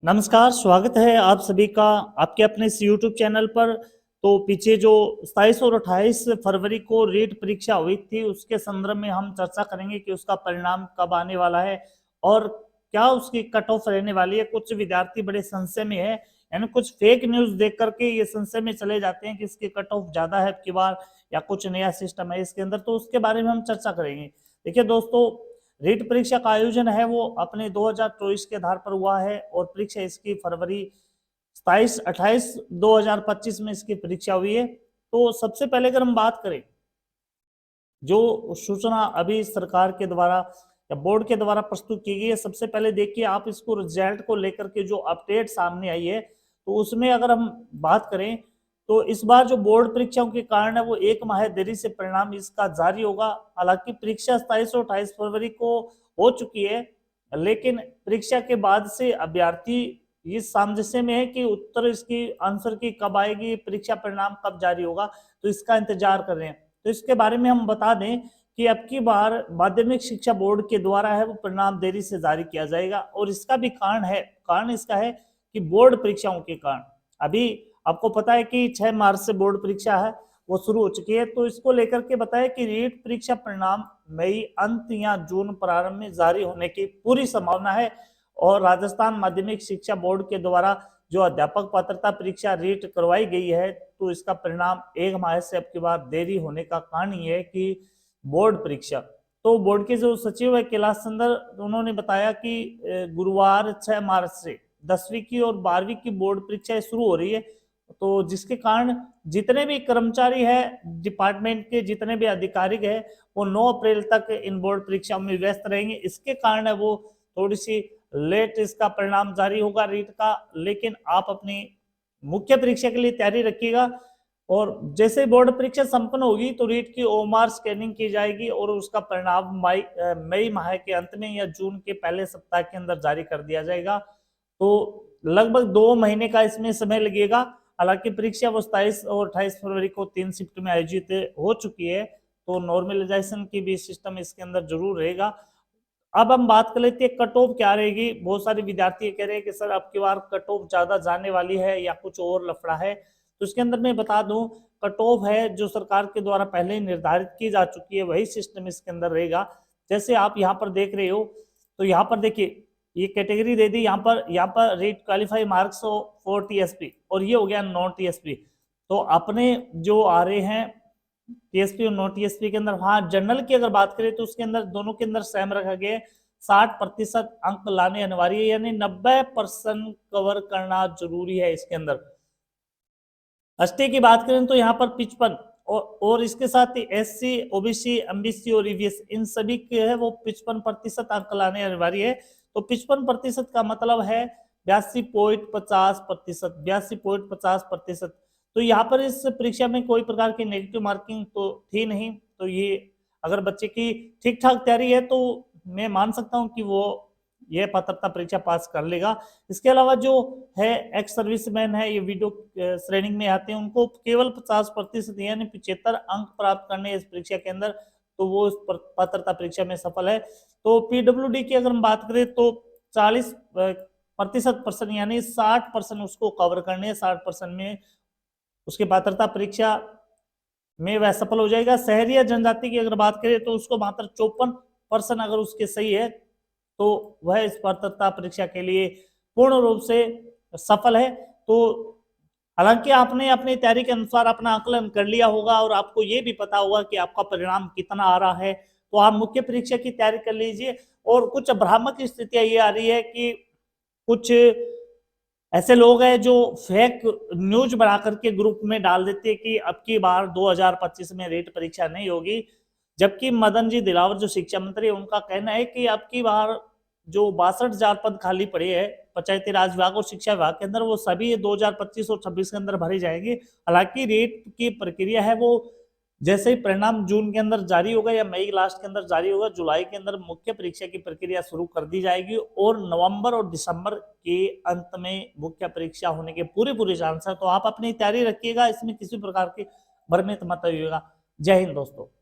नमस्कार, स्वागत है आप सभी का आपके अपने इस यूट्यूब चैनल पर। तो पीछे जो 27 और 28 फरवरी को रीट परीक्षा हुई थी, उसके संदर्भ में हम चर्चा करेंगे कि उसका परिणाम कब आने वाला है और क्या उसकी कट ऑफ रहने वाली है। कुछ विद्यार्थी बड़े संशय में है, यानी कुछ फेक न्यूज देख करके ये संशय में चले जाते हैं कि इसकी कट ऑफ ज्यादा है अब की बार, या कुछ नया सिस्टम है इसके अंदर, तो उसके बारे में हम चर्चा करेंगे। देखिए दोस्तों, रीट परीक्षा का आयोजन है वो अपने 2024 के आधार पर हुआ है और परीक्षा इसकी फरवरी 27-28-2025 में इसकी परीक्षा हुई है। तो सबसे पहले अगर हम बात करें, जो सूचना अभी सरकार के द्वारा या बोर्ड के द्वारा प्रस्तुत की गई है, सबसे पहले देखिए आप इसको रिजल्ट को लेकर के जो अपडेट सामने आई है, तो उसमें अगर हम बात करें तो इस बार जो बोर्ड परीक्षाओं के कारण है वो 1 माह देरी से परिणाम इसका जारी होगा। हालांकि परीक्षा 27 और 28 फरवरी को हो चुकी है, लेकिन परीक्षा के बाद से अभ्यर्थी इस सामंजस्य में है कि उत्तर इसकी आंसर की कब आएगी, परीक्षा परिणाम कब जारी होगा, तो इसका इंतजार कर रहे हैं। तो इसके बारे में हम बता दें कि अब की बार माध्यमिक शिक्षा बोर्ड के द्वारा है वो परिणाम देरी से जारी किया जाएगा, और इसका भी कारण इसका है कि बोर्ड परीक्षाओं के कारण अभी आपको पता है कि 6 मार्च से बोर्ड परीक्षा है वो शुरू हो चुकी है। तो इसको लेकर के बताया कि रीट परीक्षा परिणाम मई अंत या जून प्रारंभ में जारी होने की पूरी संभावना है। और राजस्थान माध्यमिक शिक्षा बोर्ड के द्वारा जो अध्यापक पात्रता परीक्षा रीट करवाई गई है, तो इसका परिणाम 1 माह से अब की बार देरी होने का कारण ये है कि बोर्ड परीक्षा, तो बोर्ड के जो सचिव है कैलाश चंद्र, उन्होंने बताया कि गुरुवार 6 मार्च से 10वीं की और 12वीं की बोर्ड परीक्षाएं शुरू हो रही है। तो जिसके कारण जितने भी कर्मचारी है डिपार्टमेंट के, जितने भी अधिकारी है, वो 9 अप्रैल तक इन बोर्ड परीक्षाओं में व्यस्त रहेंगे। इसके कारण है वो थोड़ी सी लेट इसका परिणाम जारी होगा रीट का, लेकिन आप अपनी मुख्य परीक्षा के लिए तैयारी रखिएगा। और जैसे बोर्ड परीक्षा संपन्न होगी तो रीट की ओएमआर स्कैनिंग की जाएगी और उसका परिणाम मई माह के अंत में या जून के पहले सप्ताह के अंदर जारी कर दिया जाएगा। तो लगभग 2 महीने का इसमें समय लगेगा। हालांकि परीक्षा वो 27 और 28 फरवरी को 3 शिफ्ट में आयोजित हो चुकी है, तो नॉर्मलाइजेशन की भी सिस्टम इसके अंदर जरूर रहेगा। अब हम बात कर लेते हैं कट ऑफ क्या रहेगी। बहुत सारे विद्यार्थी कह रहे हैं कि सर अब की बार कट ऑफ ज्यादा जाने वाली है या कुछ और लफड़ा है, तो इसके अंदर मैं बता दूं, कट ऑफ है जो सरकार के द्वारा पहले ही निर्धारित की जा चुकी है, वही सिस्टम इसके अंदर रहेगा। जैसे आप यहाँ पर देख रहे हो, तो यहाँ पर देखिए ये कैटेगरी दे दी, यहाँ पर REET qualify marks for TSP, और ये हो गया नॉन टीएसपी। तो अपने जो आ रहे हैं टीएसपी और नॉन टीएसपी के अंदर, हाँ जनरल की अगर बात करें तो उसके अंदर दोनों के अंदर सेम रखा गया है, 60% अंक लाने अनिवार्य है, यानी 90% कवर करना जरूरी है इसके अंदर। एसटी की बात करें तो यहाँ पर 55 और इसके साथ ही एससी, ओबीसी, एमबीसी और ईवीएस, इन सभी के है वो 55% अंक लाने अनिवार्य है। तो 55% का मतलब है 82.50%, 82.50%। तो यहाँ पर इस परीक्षा में कोई प्रकार की नेगेटिव मार्किंग तो थी नहीं। तो ये अगर बच्चे की ठीक ठाक तैयारी है तो मैं मान सकता हूँ कि वो ये पात्रता परीक्षा पास कर लेगा। इसके अलावा जो है एक्स सर्विसमैन है, ये वीडियो श्रेणी में आते हैं, उनको केवल 50% यानी 75 अंक प्राप्त करने इस परीक्षा के अंदर, तो वो इस पात्रता परीक्षा में सफल है। तो पीडब्ल्यूडी की अगर हम बात करें तो 40% यानी 60% उसको कवर करने, 60% में उसकी पात्रता परीक्षा में वह सफल हो जाएगा। शहरी या जनजाति की अगर बात करें तो उसको मात्र 54% अगर उसके सही है तो वह इस पात्रता परीक्षा के लिए पूर्ण रूप से सफल है। तो हालांकि आपने अपनी तैयारी के अनुसार अपना आकलन कर लिया होगा और आपको ये भी पता होगा कि आपका परिणाम कितना आ रहा है, तो आप मुख्य परीक्षा की तैयारी कर लीजिए। और कुछ भ्रामक स्थितियां ये आ रही है कि कुछ ऐसे लोग हैं जो फेक न्यूज बना करके ग्रुप में डाल देते हैं कि अब की बार 2025 में रीट परीक्षा नहीं होगी, जबकि मदन जी दिलावर जो शिक्षा मंत्री है उनका कहना है कि अब की बार जो 62,000 पद खाली पड़े हैं पंचायती राज विभाग और शिक्षा विभाग के अंदर, वो सभी 2025 और 26 के अंदर भरे जाएंगे। हालांकि रीट की प्रक्रिया है वो जैसे ही परिणाम जून के अंदर जारी होगा या मई लास्ट के अंदर जारी होगा, जुलाई के अंदर मुख्य परीक्षा की प्रक्रिया शुरू कर दी जाएगी और नवंबर और दिसंबर के अंत में मुख्य परीक्षा होने के पूरे चांस है। तो आप अपनी तैयारी रखिएगा, इसमें किसी प्रकार की भ्रमित मत होइएगा। जय हिंद दोस्तों।